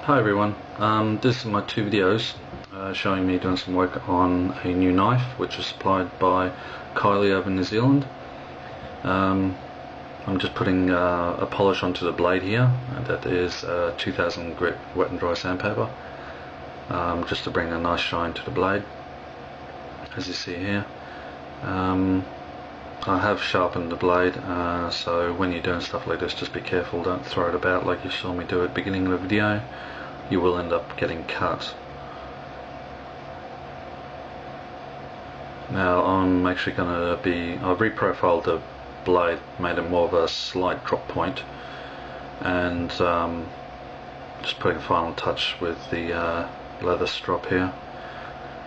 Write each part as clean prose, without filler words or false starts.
Hi everyone, this is my two videos showing me doing some work on a new knife which was supplied by Kylie over in New Zealand. I'm just putting a polish onto the blade here, and that is 2000 grit wet and dry sandpaper, just to bring a nice shine to the blade, as you see here. I have sharpened the blade, so when you're doing stuff like this, just be careful, don't throw it about like you saw me do at the beginning of the video. You will end up getting cut. Now I'm actually going to be, I've reprofiled the blade, made it more of a slight drop point, and just putting a final touch with the leather strop here.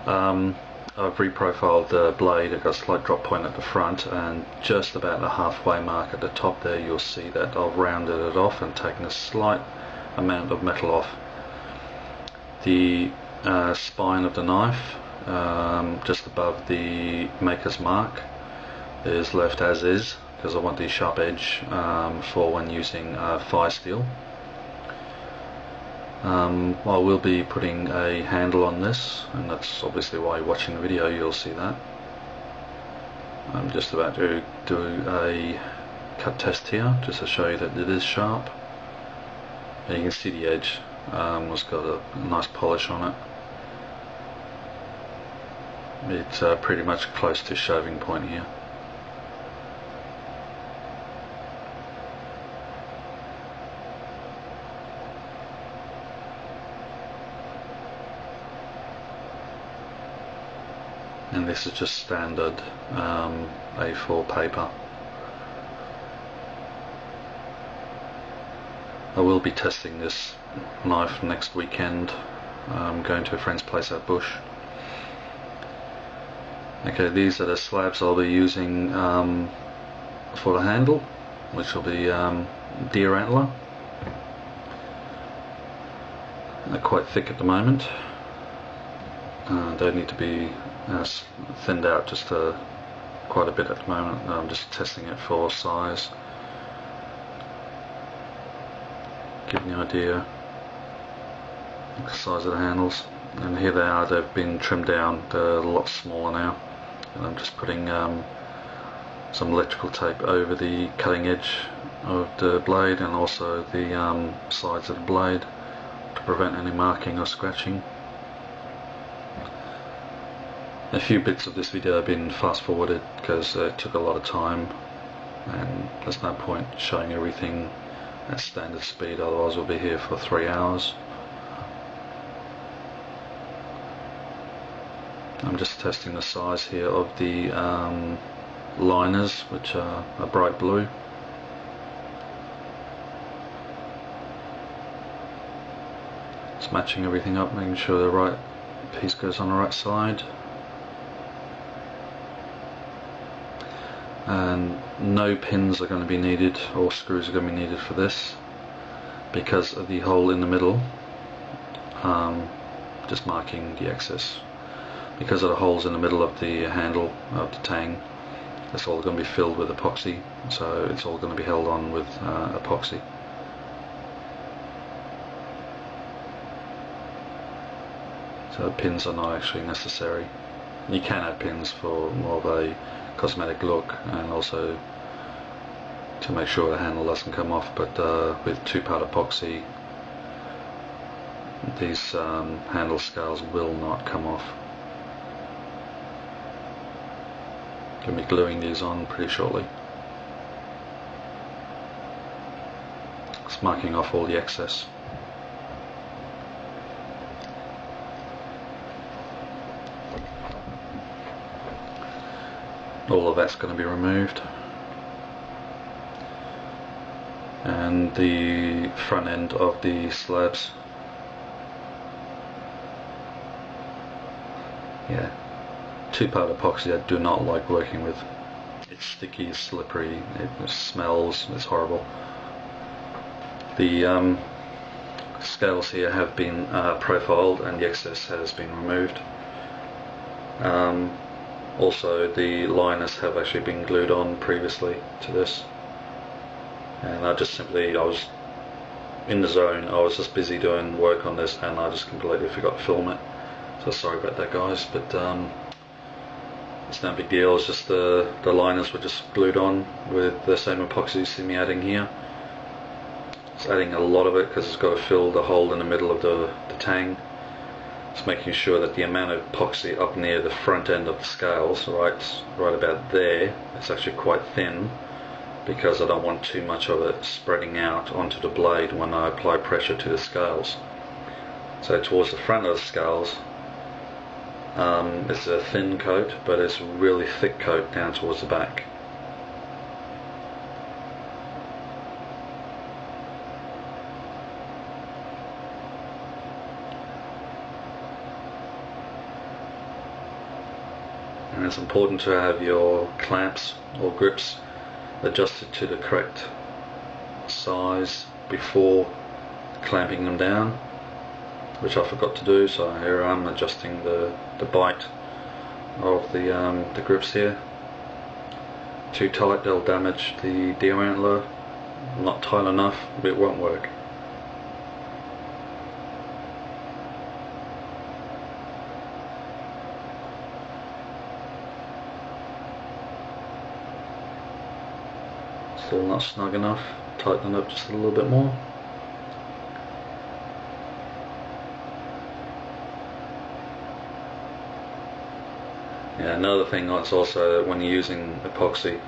I've reprofiled the blade, it got a slight drop point at the front, and just about the halfway mark at the top there you'll see that I've rounded it off and taken a slight amount of metal off. The spine of the knife, just above the maker's mark, is left as is because I want the sharp edge for when using fire steel. I will be putting a handle on this, and that's obviously why you're watching the video, you'll see that. I'm just about to do a cut test here just to show you that it is sharp. And you can see the edge has got a nice polish on it. It's pretty much close to shaving point here. And this is just standard A4 paper. I will be testing this knife next weekend. I'm going to a friend's place at Bush. Okay, these are the slabs I'll be using for the handle, which will be deer antler. They're quite thick at the moment. They need to be thinned out just quite a bit at the moment. I'm just testing it for size. Giving you an idea of the size of the handles. And here they are, they've been trimmed down, they're a lot smaller now. And I'm just putting some electrical tape over the cutting edge of the blade and also the sides of the blade to prevent any marking or scratching. A few bits of this video have been fast forwarded because it took a lot of time, and there's no point showing everything at standard speed, otherwise we'll be here for 3 hours. I'm just testing the size here of the liners, which are a bright blue. Just matching everything up, making sure the right piece goes on the right side. And no pins are going to be needed or screws are going to be needed for this because of the hole in the middle. Just marking the excess. Because of the holes in the middle of the handle of the tang, it's all going to be filled with epoxy, so it's all going to be held on with epoxy. So pins are not actually necessary. You can add pins for more of a cosmetic look and also to make sure the handle doesn't come off, but with 2-part epoxy these handle scales will not come off. Going to be gluing these on pretty shortly. Just marking off all the excess. All of that's going to be removed, and the front end of the slabs, yeah, 2-part epoxy I do not like working with. It's sticky, it's slippery, it smells, it's horrible. The scales here have been profiled and the excess has been removed. Also the liners have actually been glued on previously to this, and I was in the zone. I was just busy doing work on this and I just completely forgot to film it. So sorry about that, guys, but it's no big deal. It's just the liners were just glued on with the same epoxy you see me adding here. It's adding a lot of it because it's got to fill the hole in the middle of the tang. It's making sure that the amount of epoxy up near the front end of the scales, right about there, it's actually quite thin, because I don't want too much of it spreading out onto the blade when I apply pressure to the scales. So towards the front of the scales, it's a thin coat, but it's a really thick coat down towards the back. And it's important to have your clamps or grips adjusted to the correct size before clamping them down, which I forgot to do. So here I'm adjusting the bite of the grips here. Too tight, they'll damage the deer antler. Not tight enough, it won't work. Still not snug enough. Tighten up just a little bit more. Yeah, another thing that's also when you're using epoxy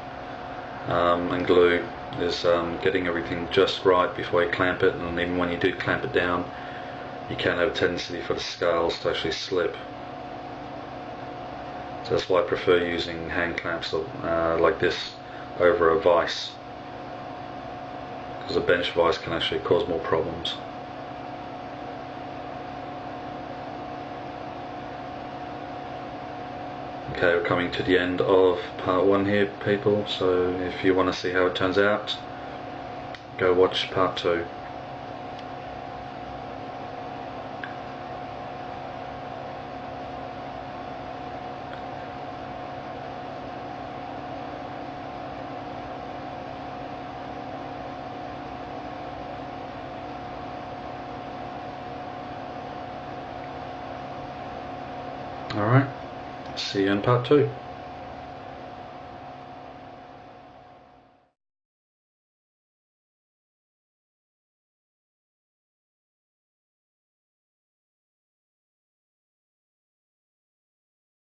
and glue is getting everything just right before you clamp it, and even when you do clamp it down, you can have a tendency for the scales to actually slip. So that's why I prefer using hand clamps like this over a vise, because a bench vise can actually cause more problems. Okay, we're coming to the end of part 1 here, people, so if you want to see how it turns out, go watch part 2. Alright, see you in part 2.